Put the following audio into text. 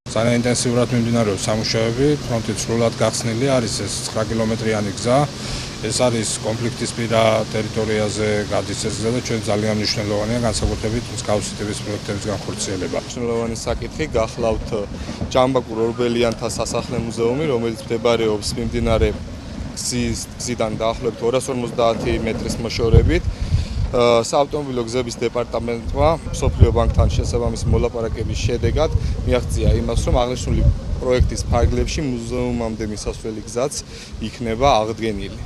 ძალიან ინტენსიურად მიმდინარეობს სამუშაოები, ფრონტი სრულად გახსნილი არის ეს 9 კილომეტრიანი გზა. ეს არის კონფლიქტისპირა ტერიტორიაზე გადის ეს გზა და ჩვენ ძალიან მნიშვნელოვანია განსაკუთრებით მსგავსი ტიპის პროექტების განხორციელება. მნიშვნელოვანი საკითხი გახლავთ ჯამბაკურ ორბელიანთა სასახლე მუზეუმი, რომელიც მდებარეობს მიმდინარე გზიდან დაახლოებით 250 მეტრის მოშორებით. საავტომობილო გზების დეპარტამენტმა მსოფლიო ბანკთან შესაბამისი მოლაპარაკების შედეგად მიაღწია იმას, რომ აღნიშნული პროექტის ფარგლებში მუზეუმამდე მისასვლელი გზაც იქნება აღდგენილი.